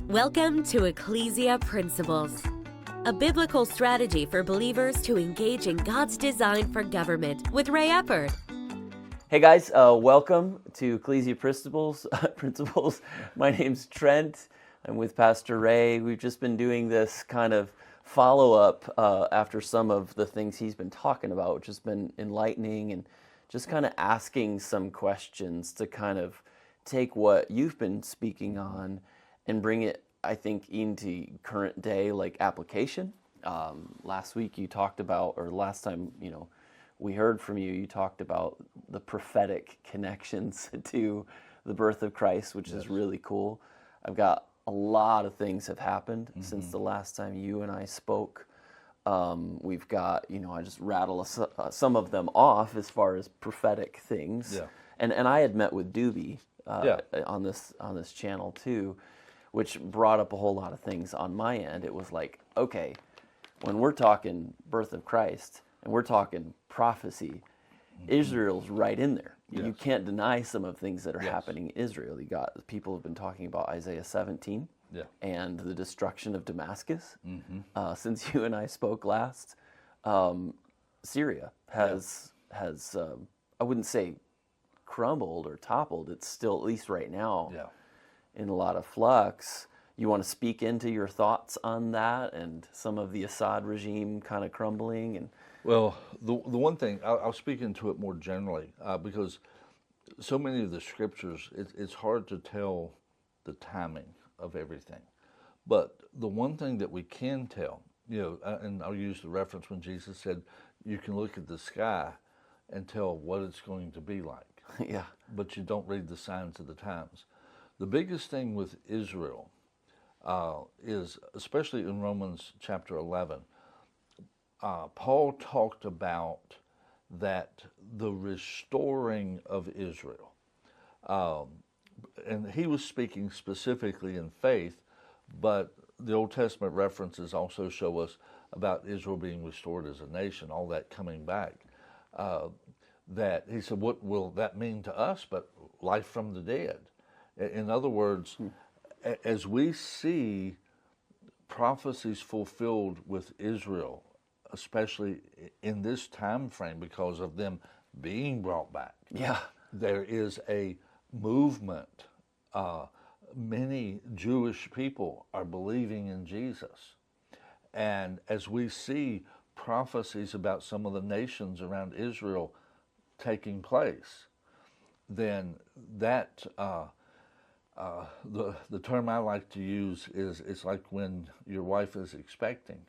Welcome to Ecclesia Principles, a biblical strategy for believers to engage in God's design for government with Ray Eppard. Hey guys, welcome to Ecclesia Principles. My name's Trent. I'm with Pastor Ray. We've just been doing this kind of follow-up after some of the things he's been talking about, which has been enlightening, and just kind of asking some questions to kind of take what you've been speaking on and bring it, I think, into current day like application. Last week you talked about, or last time, we heard from you, you talked about the prophetic connections to the birth of Christ, which is really cool. I've got a lot of things have happened since the last time you and I spoke. We've got, I just rattle some of them off as far as prophetic things. Yeah. And I had met with Doobie on this channel too, which brought up a whole lot of things on my end. It was like, okay, when we're talking birth of Christ and we're talking prophecy, Israel's right in there. Yes. You can't deny some of the things that are happening in Israel. You got people have been talking about Isaiah 17 and the destruction of Damascus. Since you and I spoke last, Syria has I wouldn't say crumbled or toppled. It's still, at least right now, in a lot of flux. You want to speak into your thoughts on that and some of the Assad regime kind of crumbling? And well, the one thing, I'll speak into it more generally, because so many of the scriptures, it's hard to tell the timing of everything. But the one thing that we can tell, and I'll use the reference when Jesus said, you can look at the sky and tell what it's going to be like. But you don't read the signs of the times. The biggest thing with Israel is, especially in Romans chapter 11, Paul talked about that the restoring of Israel. And he was speaking specifically in faith, but the Old Testament references also show us about Israel being restored as a nation, all that coming back. That he said, what will that mean to us but life from the dead? In other words, as we see prophecies fulfilled with Israel, especially in this time frame because of them being brought back, there is a movement. Many Jewish people are believing in Jesus. And as we see prophecies about some of the nations around Israel taking place, then that the term I like to use is, it's like when your wife is expecting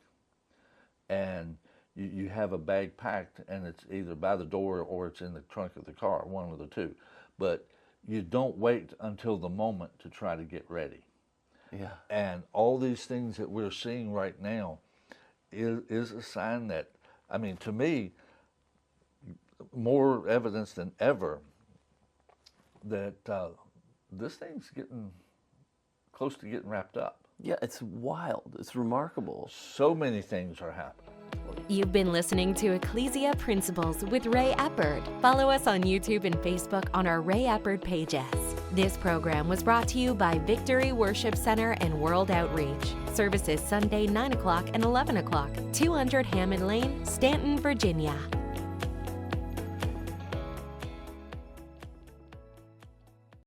and you have a bag packed and it's either by the door or it's in the trunk of the car, one of the two. But you don't wait until the moment to try to get ready. And all these things that we're seeing right now is a sign that, I mean, to me, more evidence than ever that this thing's getting close to getting wrapped up. yeah, it's wild. It's remarkable. So many things are happening. You've been listening to Ecclesia Principles with Ray Eppard. Follow us on YouTube and Facebook on our Ray Eppard pages. This program was brought to you by Victory Worship Center and World Outreach. Services Sunday 9 o'clock and 11 o'clock, 200 Hammond Lane, Stanton, Virginia.